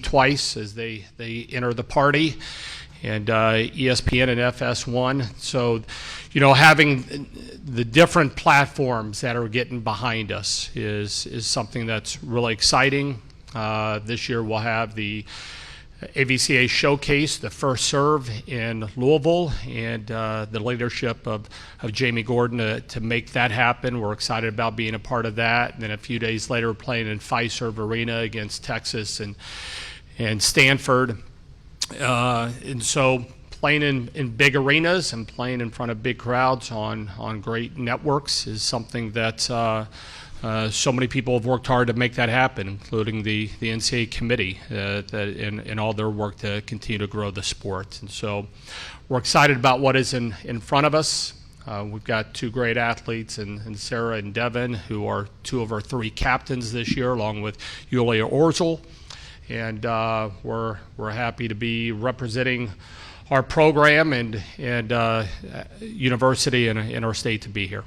twice as they enter the party, and ESPN and FS1. So, having the different platforms that are getting behind us is something that's really exciting. This year we'll have the AVCA Showcase, the first serve in Louisville, and the leadership of Jamie Gordon to make that happen. We're excited about being a part of that. And then a few days later, playing in Fiserv Arena against Texas and Stanford. And so playing in big arenas and playing in front of big crowds on great networks is something that so many people have worked hard to make that happen, including the NCAA committee in all their work to continue to grow the sport. And so we're excited about what is in front of us. We've got two great athletes in Sarah and Devin, who are two of our three captains this year, along with Yulia Orzel. And we're happy to be representing our program and university in our state to be here.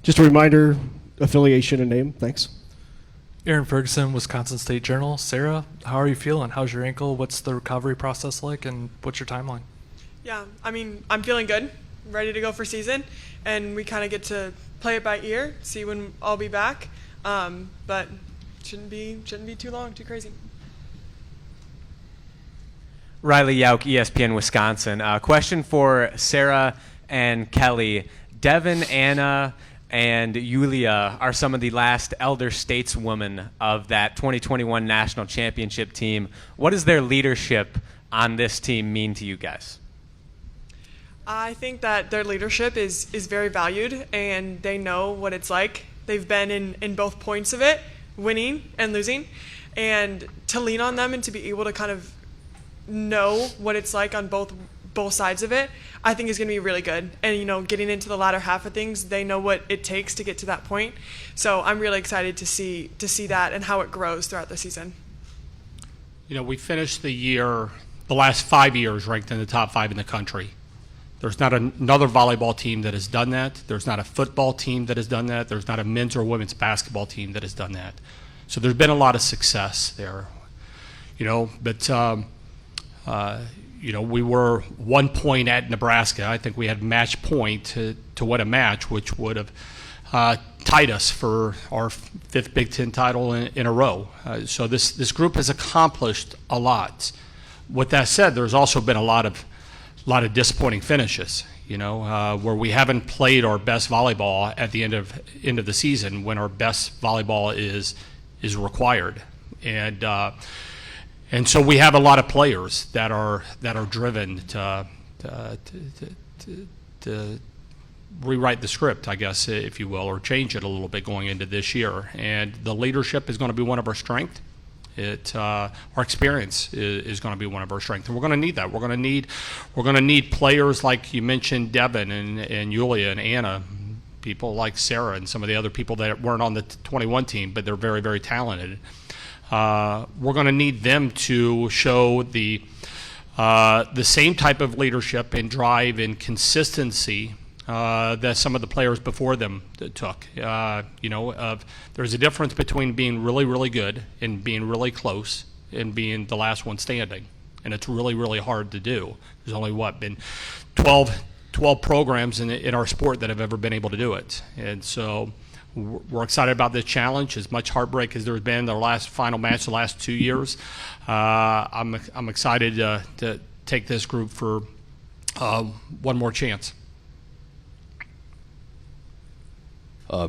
Just a reminder, affiliation and name. Thanks. Aaron Ferguson, Wisconsin State Journal. Sarah, how are you feeling? How's your ankle? What's the recovery process like, and what's your timeline? Yeah, I'm feeling good, ready to go for season, and we kind of get to play it by ear, see when I'll be back, but shouldn't be too long, too crazy. Riley Yauk, ESPN Wisconsin. Question for Sarah and Kelly. Devin, Anna, and Yulia are some of the last elder stateswomen of that 2021 national championship team. What does their leadership on this team mean to you guys? I think that their leadership is very valued, and they know what it's like. They've been in both points of it, winning and losing, and to lean on them and to be able to kind of know what it's like on both sides of it, I think is going to be really good. And getting into the latter half of things, they know what it takes to get to that point. So I'm really excited to see that and how it grows throughout the season. We finished the last 5 years ranked in the top 5 in the country. There's not another volleyball team that has done that. There's not a football team that has done that. There's not a men's or women's basketball team that has done that. So there's been a lot of success there. We were 1 point at Nebraska. I think we had match point to win a match, which would have tied us for our 5th Big Ten title in a row. So this group has accomplished a lot. With that said, there's also been a lot of disappointing finishes. Where we haven't played our best volleyball at the end of the season when our best volleyball is required. And so we have a lot of players that are driven to rewrite the script, I guess, if you will, or change it a little bit going into this year. And the leadership is going to be one of our strengths. Our experience is going to be one of our strengths, and we're going to need that. We're going to need players like you mentioned, Devin and Yulia and Anna, people like Sarah and some of the other people that weren't on the 21 team, but they're very, very talented. We're going to need them to show the same type of leadership and drive and consistency that some of the players before them took. There's a difference between being really, really good and being really close and being the last one standing, and it's really, really hard to do. There's only been 12 programs in our sport that have ever been able to do it, and so we're excited about this challenge. As much heartbreak as there's been in the last final match the last 2 years, I'm excited to take this group for one more chance.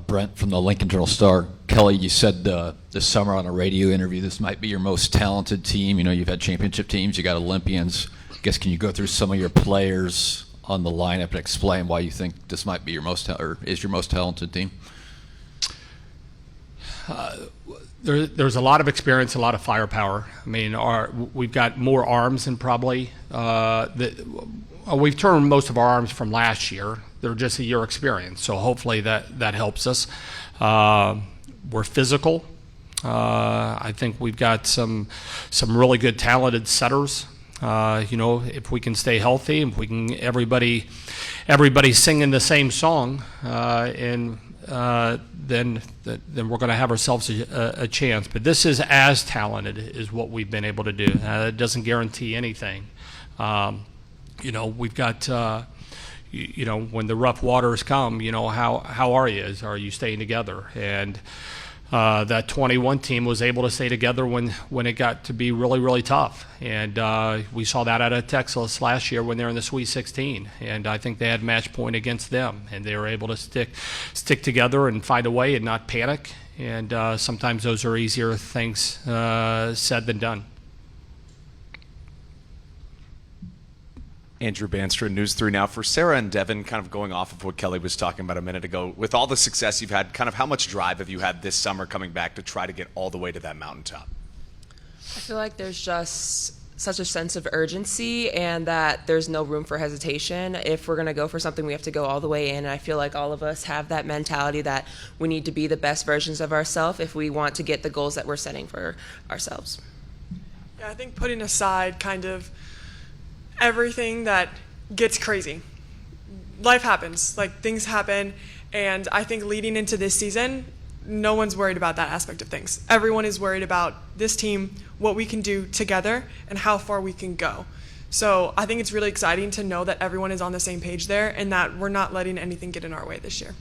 Brent from the Lincoln Journal-Star. Kelly, you said this summer on a radio interview this might be your most talented team. You've had championship teams, you got Olympians. I guess can you go through some of your players on the lineup and explain why you think this might be your most talented team? There's a lot of experience, a lot of firepower. We've got more arms than probably. We've turned most of our arms from last year. They're just a year experience, so hopefully that helps us. We're physical. I think we've got some really good talented setters. If we can stay healthy, if we can everybody singing the same song, and then we're going to have ourselves a chance. But this is as talented as what we've been able to do. It doesn't guarantee anything. We've got, when the rough waters come, how are you? Are you staying together? And that 21 team was able to stay together when it got to be really, really tough. And we saw that out of Texas last year when they were in the Sweet 16. And I think they had match point against them. And they were able to stick together and find a way and not panic. And sometimes those are easier things said than done. Andrew Banstra, News 3 Now. For Sarah and Devin, kind of going off of what Kelly was talking about a minute ago, with all the success you've had, kind of how much drive have you had this summer coming back to try to get all the way to that mountaintop? I feel like there's just such a sense of urgency and that there's no room for hesitation. If we're going to go for something, we have to go all the way in. And I feel like all of us have that mentality that we need to be the best versions of ourselves if we want to get the goals that we're setting for ourselves. Yeah, I think putting aside kind of everything that gets crazy. Life happens, like things happen, and I think leading into this season, no one's worried about that aspect of things. Everyone is worried about this team, what we can do together, and how far we can go. So I think it's really exciting to know that everyone is on the same page there and that we're not letting anything get in our way this year.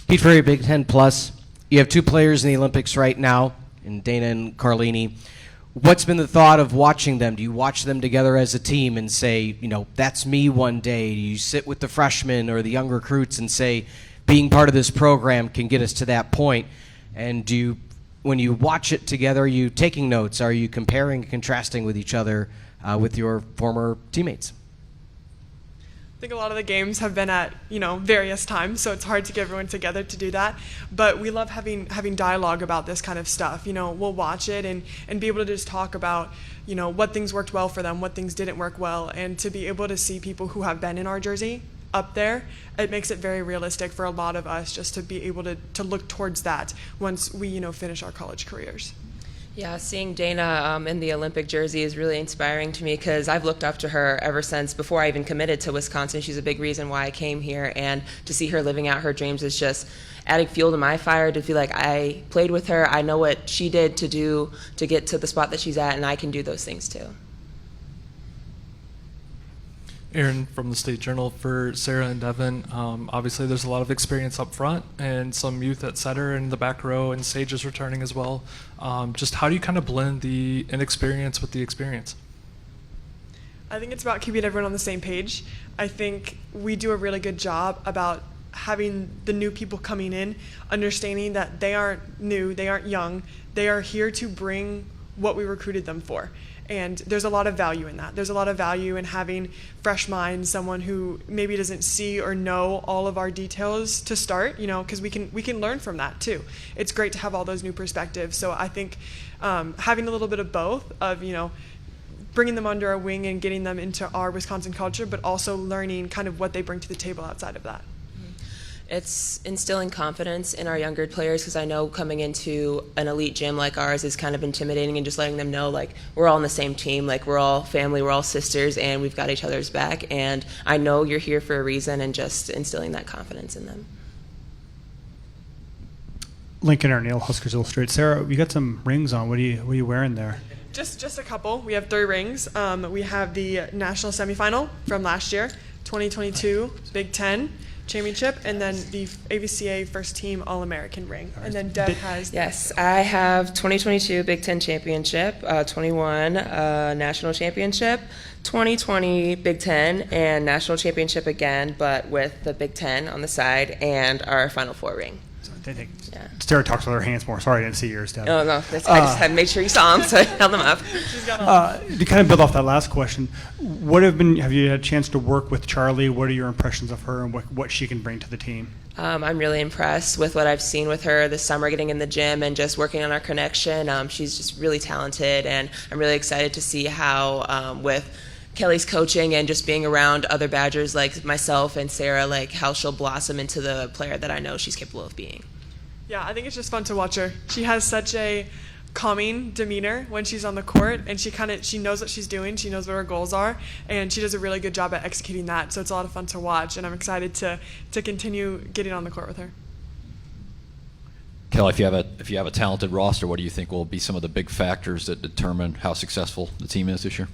Pete Ferry, Big Ten Plus. You have two players in the Olympics right now, in Dana and Carlini. What's been the thought of watching them? Do you watch them together as a team and say, that's me one day? Do you sit with the freshmen or the young recruits and say, being part of this program can get us to that point? And when you watch it together, are you taking notes? Are you comparing and contrasting with each other with your former teammates? I think a lot of the games have been at various times, so it's hard to get everyone together to do that. But we love having dialogue about this kind of stuff. We'll watch it and be able to just talk about what things worked well for them, what things didn't work well, and to be able to see people who have been in our jersey up there, it makes it very realistic for a lot of us just to be able to look towards that once we finish our college careers. Yeah, seeing Dana in the Olympic jersey is really inspiring to me because I've looked up to her ever since before I even committed to Wisconsin. She's a big reason why I came here, and to see her living out her dreams is just adding fuel to my fire to feel like I played with her. I know what she did to get to the spot that she's at, and I can do those things too. Aaron from the State Journal. For Sarah and Devin, obviously there's a lot of experience up front and some youth at setter in the back row, and Sage is returning as well. Just how do you kind of blend the inexperience with the experience? I think it's about keeping everyone on the same page. I think we do a really good job about having the new people coming in, understanding that they aren't new, they aren't young, they are here to bring what we recruited them for. And there's a lot of value in that. There's a lot of value in having fresh minds, someone who maybe doesn't see or know all of our details to start, because we can learn from that too. It's great to have all those new perspectives. So I think having a little bit of both of, bringing them under our wing and getting them into our Wisconsin culture, but also learning kind of what they bring to the table outside of that. It's instilling confidence in our younger players because I know coming into an elite gym like ours is kind of intimidating, and just letting them know like we're all on the same team, like we're all family, we're all sisters, and we've got each other's back, and I know you're here for a reason, and just instilling that confidence in them. Lincoln O'Neill, Huskers Illustrated. Sarah, you got some rings on. What are you wearing there? Just a couple. We have 3 rings. We have the national semifinal from last year, 2022 Big Ten Championship, and then the AVCA First Team All-American ring. And then Deb has... Yes, I have 2022 Big Ten Championship, 21 National Championship, 2020 Big Ten, and National Championship again, but with the Big Ten on the side, and our Final Four ring. Yeah. Sarah talks with her hands more. Sorry, I didn't see yours, Deb. Oh, no, I just had to make sure you saw them, so I held them up. To kind of build off that last question, have you had a chance to work with Charlie? What are your impressions of her and what she can bring to the team? I'm really impressed with what I've seen with her this summer, getting in the gym and just working on our connection. She's just really talented, and I'm really excited to see how with Kelly's coaching and just being around other Badgers like myself and Sarah, like how she'll blossom into the player that I know she's capable of being. Yeah, I think it's just fun to watch her. She has such a calming demeanor when she's on the court, and she knows what she's doing, she knows what her goals are, and she does a really good job at executing that. So it's a lot of fun to watch, and I'm excited to continue getting on the court with her. Kelly, if you have a talented roster, what do you think will be some of the big factors that determine how successful the team is this year?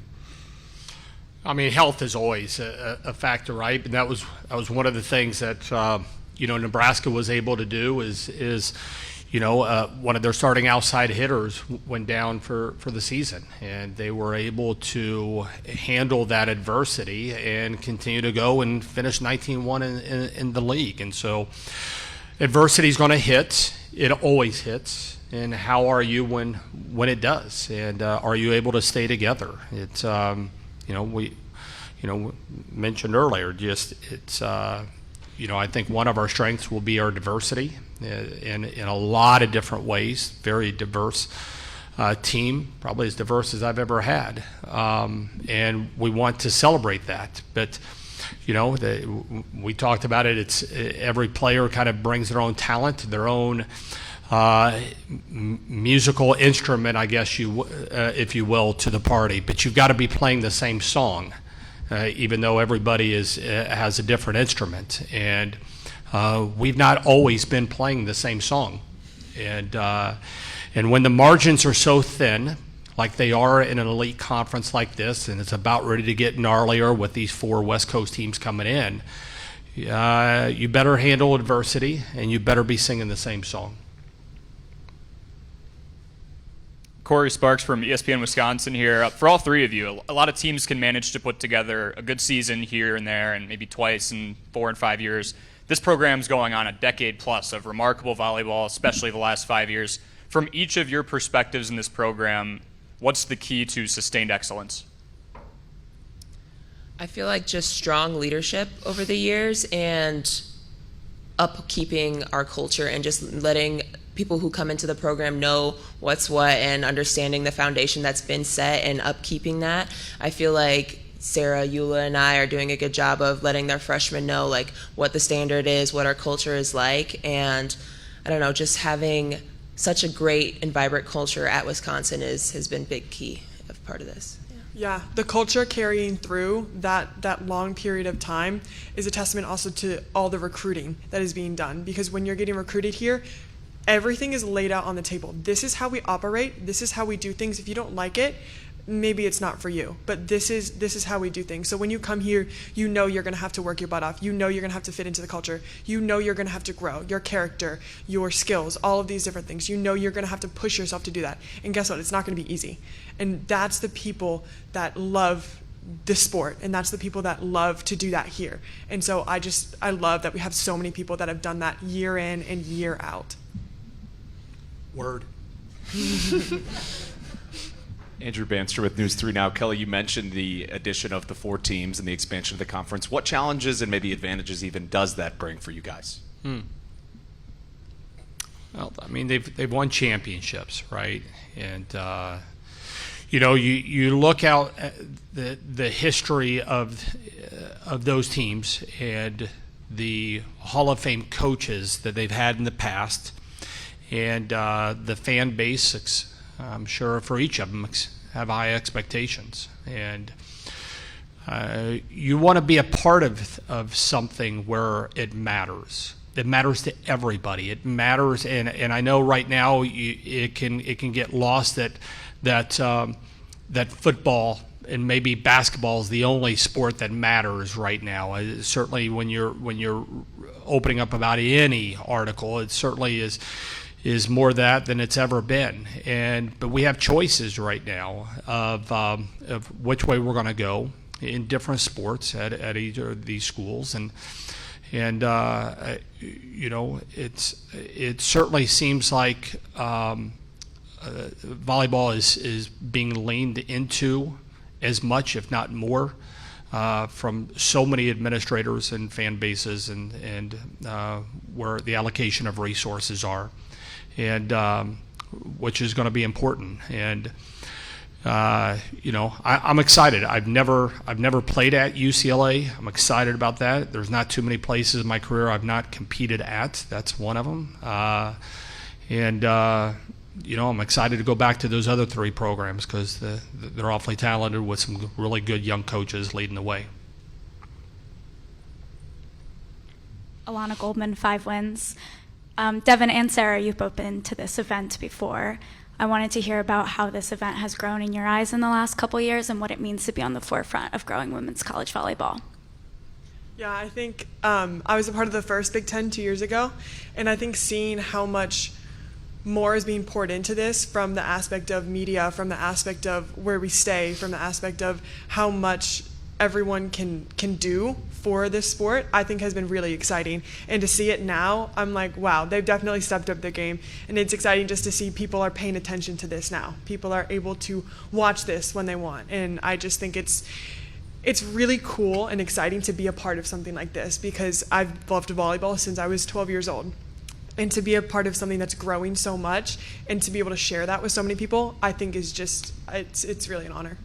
I mean, health is always a factor, right? And that was one of the things that Nebraska was able to do is one of their starting outside hitters went down for the season, and they were able to handle that adversity and continue to go and finish 19-1 in the league. And so adversity is going to hit. It always hits. And how are you when it does? And are you able to stay together? It's we mentioned earlier, I think one of our strengths will be our diversity in a lot of different ways. Very diverse team, probably as diverse as I've ever had, and we want to celebrate that. But we talked about it. It's every player kind of brings their own talent, their own musical instrument, I guess if you will, to the party. But you've got to be playing the same song, even though everybody has a different instrument. And we've not always been playing the same song. And when the margins are so thin, like they are in an elite conference like this, and it's about ready to get gnarlier with these 4 West Coast teams coming in, you better handle adversity, and you better be singing the same song. Corey Sparks from ESPN Wisconsin here. For all 3 of you, a lot of teams can manage to put together a good season here and there, and maybe twice in 4 and 5 years. This program's going on a decade plus of remarkable volleyball, especially the last 5 years. From each of your perspectives in this program, what's the key to sustained excellence? I feel like just strong leadership over the years and upkeeping our culture and just letting people who come into the program know what's what and understanding the foundation that's been set and upkeeping that. I feel like Sarah, Eula, and I are doing a good job of letting their freshmen know like what the standard is, what our culture is like, and I don't know, just having such a great and vibrant culture at Wisconsin has been a big key of part of this. Yeah, the culture carrying through that long period of time is a testament also to all the recruiting that is being done, because when you're getting recruited here, everything is laid out on the table. This is how we operate. This is how we do things. If you don't like it, maybe it's not for you, but this is how we do things. So when you come here, you know you're going to have to work your butt off. You know you're going to have to fit into the culture. You know you're going to have to grow your character, your skills, all of these different things. You know you're going to have to push yourself to do that. And guess what? It's not going to be easy. And that's the people that love the sport, and that's the people that love to do that here. And so I love that we have so many people that have done that year in and year out. Word. Andrew Banster with News 3 Now. Kelly, you mentioned the addition of the 4 teams and the expansion of the conference. What challenges and maybe advantages even does that bring for you guys? Well, I mean, they've won championships, right? And you look out at the history of those teams and the Hall of Fame coaches that they've had in the past, and the fan base. I'm sure for each of them have high expectations, and you want to be a part of something where it matters. It matters to everybody. It matters, and I know right now it can get lost that football and maybe basketball is the only sport that matters right now. Certainly, when you're opening up about any article, it certainly is more that than it's ever been. But we have choices right now of which way we're going to go in different sports at each of these schools, and it certainly seems like volleyball is being leaned into as much, if not more, from so many administrators and fan bases, and where the allocation of resources are, and which is going to be important. And I'm excited. I've never played at UCLA. I'm excited about that. There's not too many places in my career I've not competed at. That's one of them. I'm excited to go back to those other 3 programs because they're awfully talented with some really good young coaches leading the way. Alana Goldman, 5 wins. Devin and Sarah, you've both been to this event before. I wanted to hear about how this event has grown in your eyes in the last couple years and what it means to be on the forefront of growing women's college volleyball. Yeah, I think I was a part of the first Big Ten 2 years ago, and I think seeing how much more is being poured into this from the aspect of media, from the aspect of where we stay, from the aspect of how much everyone can do for this sport, I think has been really exciting. And to see it now, I'm like, wow, they've definitely stepped up their game. And it's exciting just to see people are paying attention to this now. People are able to watch this when they want. And I just think it's really cool and exciting to be a part of something like this because I've loved volleyball since I was 12 years old. And to be a part of something that's growing so much and to be able to share that with so many people, I think is just, it's really an honor.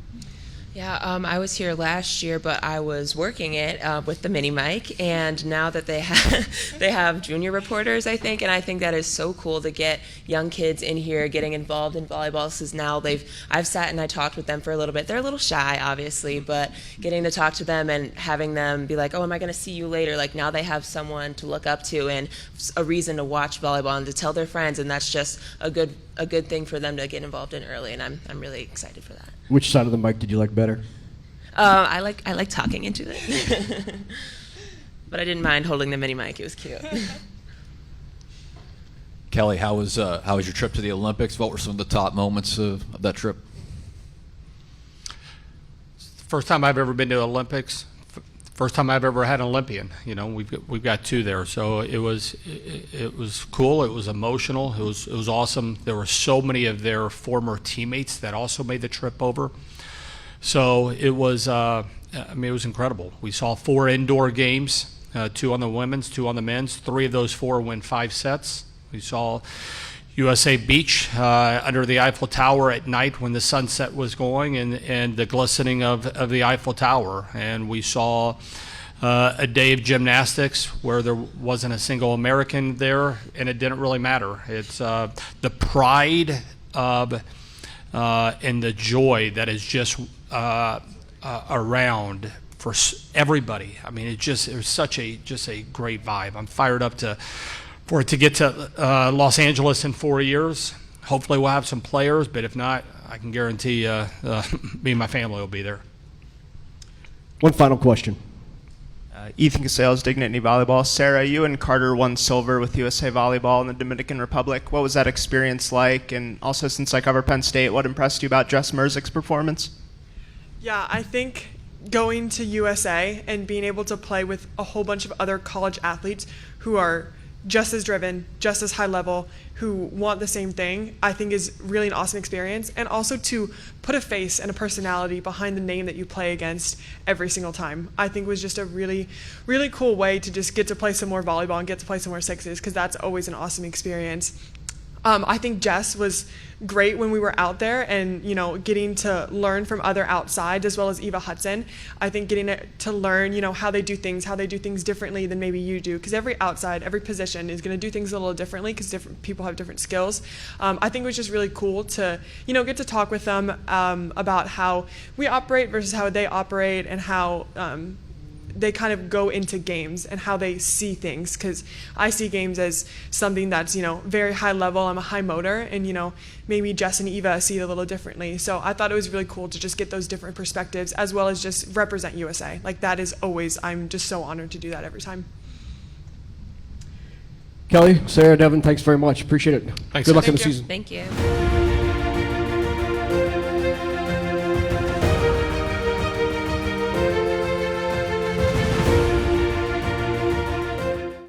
Yeah, I was here last year, but I was working it with the mini mic, and now that they have junior reporters, I think, and I think that is so cool to get young kids in here getting involved in volleyball. Because now I've sat and I talked with them for a little bit. They're a little shy, obviously, but getting to talk to them and having them be like, "Oh, am I going to see you later?" Like now they have someone to look up to and a reason to watch volleyball and to tell their friends, and that's just a good thing for them to get involved in early, and I'm really excited for that. Which side of the mic did you like better? I like talking into it, but I didn't mind holding the mini mic. It was cute. Kelly, how was your trip to the Olympics? What were some of the top moments of that trip? First time I've ever been to the Olympics. First time I've ever had an Olympian. We've got 2 there, so it was cool. It was emotional. It was awesome. There were so many of their former teammates that also made the trip over. So it was it was incredible. We saw 4 indoor games, 2 on the women's, 2 on the men's. 3 of those 4 win 5 sets. We saw USA Beach under the Eiffel Tower at night when the sunset was going and the glistening of the Eiffel Tower. And we saw a day of gymnastics where there wasn't a single American there, and it didn't really matter. It's the pride of and the joy that is just around for everybody. I mean, it was such a great vibe. I'm fired up for it to get to Los Angeles in 4 years. Hopefully we'll have some players, but if not, I can guarantee me and my family will be there. One final question. Ethan Casellas, Dignity Volleyball. Sarah, you and Carter won silver with USA Volleyball in the Dominican Republic. What was that experience like? And also, since I cover Penn State, what impressed you about Jess Merzik's performance? Yeah, I think going to USA and being able to play with a whole bunch of other college athletes who are just as driven, just as high level, who want the same thing, I think is really an awesome experience. And also to put a face and a personality behind the name that you play against every single time, I think was just a really, really cool way to just get to play some more volleyball and get to play some more sixes, because that's always an awesome experience. I think Jess was great when we were out there and, getting to learn from other outside, as well as Eva Hudson. I think getting to learn, how they do things differently than maybe you do, because every position is going to do things a little differently because different people have different skills. I think it was just really cool to, get to talk with them about how we operate versus how they operate and how they kind of go into games and how they see things, because I see games as something that's, very high level. I'm a high motor, and, maybe Jess and Eva see it a little differently. So I thought it was really cool to just get those different perspectives, as well as just represent USA. Like, that is always, I'm just so honored to do that every time. Kelly, Sarah, Devin, thanks very much. Appreciate it. Thanks. Good luck in the Thank you. season. Thank you.